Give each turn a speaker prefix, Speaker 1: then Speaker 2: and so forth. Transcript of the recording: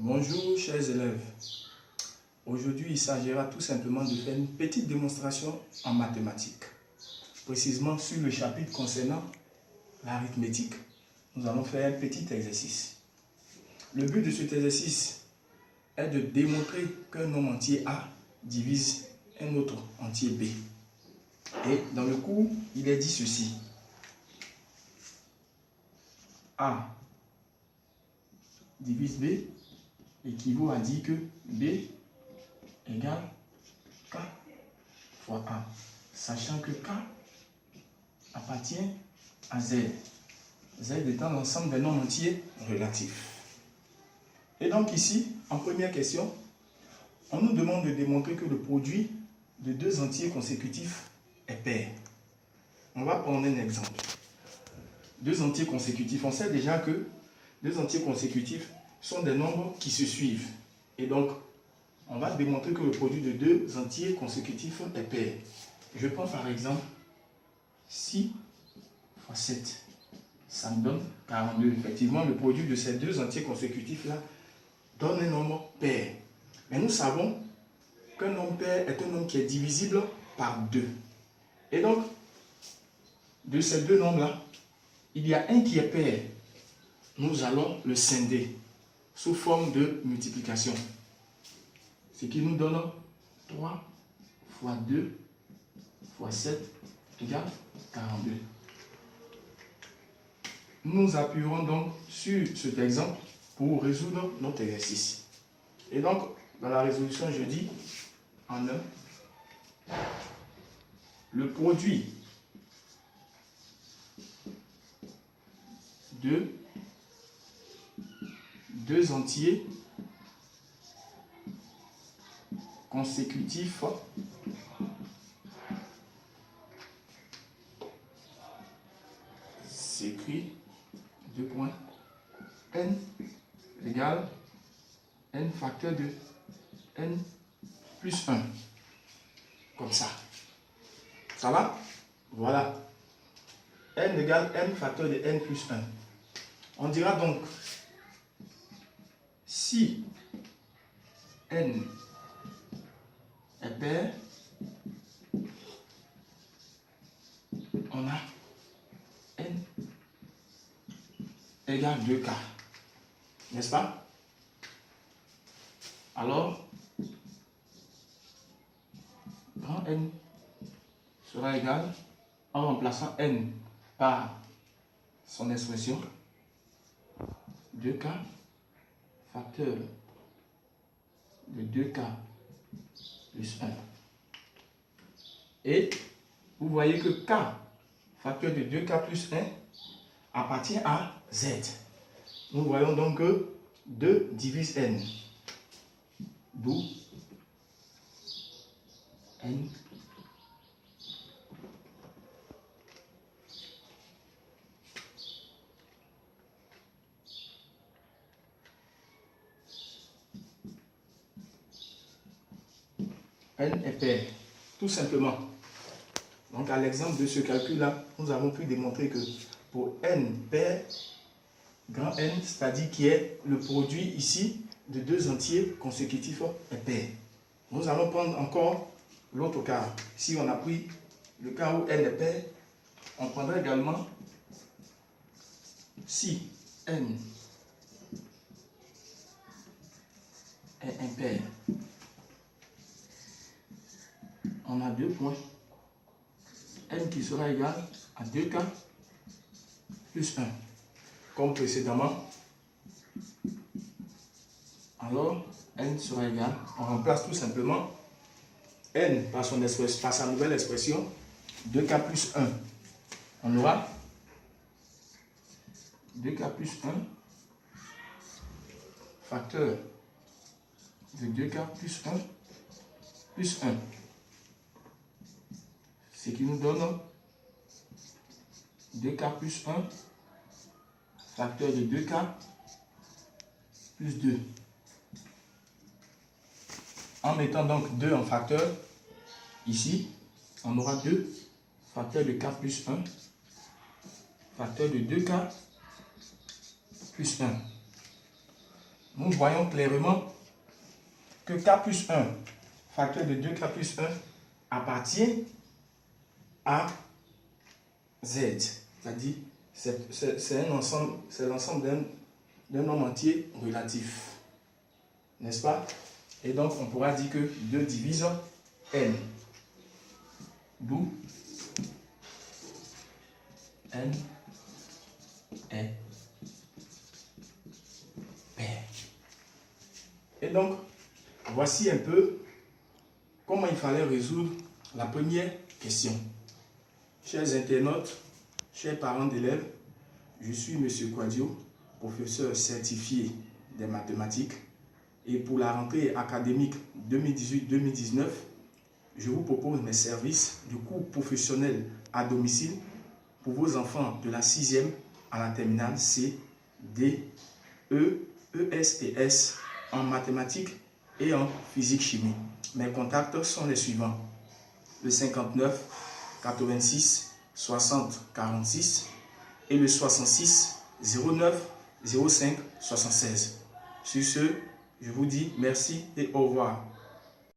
Speaker 1: Bonjour chers élèves, aujourd'hui il s'agira tout simplement de faire une petite démonstration en mathématiques, précisément sur le chapitre concernant l'arithmétique. Nous allons faire un petit exercice. Le but de cet exercice est de démontrer qu'un nombre entier A divise un autre entier B. Et dans le cours, il est dit ceci. A divise B équivaut à dire que B égale K fois A, sachant que K appartient à Z, Z étant l'ensemble des nombres entiers relatifs. Et donc ici, en première question, on nous demande de démontrer que le produit de deux entiers consécutifs est pair. On va prendre un exemple. Deux entiers consécutifs, on sait déjà que deux entiers consécutifs sont des nombres qui se suivent. Et donc, on va démontrer que le produit de deux entiers consécutifs est pair. Je prends par exemple 6 fois 7. Ça me donne 42. Effectivement, le produit de ces deux entiers consécutifs-là donne un nombre pair. Mais nous savons qu'un nombre pair est un nombre qui est divisible par 2. Et donc, de ces deux nombres-là, il y a un qui est pair. Nous allons le scinder sous forme de multiplication. Ce qui nous donne 3 fois 2 fois 7 égale 42. Nous appuierons donc sur cet exemple pour résoudre notre exercice. Et donc, dans la résolution, je dis en 1, le produit de deux entiers consécutifs s'écrit n égale n facteur de n plus 1. Comme ça. Ça va? Voilà. N égale n facteur de n plus 1. On dira donc, si n est pair, on a n égale 2k. N'est-ce pas? Alors, grand N sera égal, en remplaçant n par son expression, 2k facteur de 2k plus 1. Et vous voyez que k facteur de 2k plus 1 appartient à z. Nous voyons donc que 2 divise n. D'où n n est pair, tout simplement. Donc à l'exemple de ce calcul-là, nous avons pu démontrer que pour n pair, grand N, c'est-à-dire qui est le produit ici de deux entiers consécutifs, est pair. Nous allons prendre encore l'autre cas. Si on a pris le cas où n est pair, on prendra également si n est impair. On a deux points. N qui sera égal à 2k plus 1. Comme précédemment. Alors, n sera égal. On remplace tout simplement n par sa nouvelle expression, 2k plus 1. On aura 2k plus 1 facteur de 2k plus 1 plus 1. Ce qui nous donne 2k plus 1 facteur de 2k plus 2. En mettant donc 2 en facteur, ici, on aura 2 facteur de k plus 1 facteur de 2k plus 1. nous voyons clairement que K plus 1, facteur de 2K plus 1, appartient à Z. C'est-à-dire, c'est l'ensemble d'un nombre entier relatif. N'est-ce pas? Et donc, on pourra dire que 2 divise N. D'où N est pair. Et donc, voici un peu comment il fallait résoudre la première question. Chers internautes, chers parents d'élèves, je suis M. Quadio, professeur certifié des mathématiques. Et pour la rentrée académique 2018-2019, je vous propose mes services de cours professionnels à domicile pour vos enfants de la 6e à la terminale C, D, E, ES et S en mathématiques et en physique-chimie. Mes contacts sont les suivants: le 59 86 60 46 et le 66 09 05 76. Sur ce, je vous dis merci et au revoir.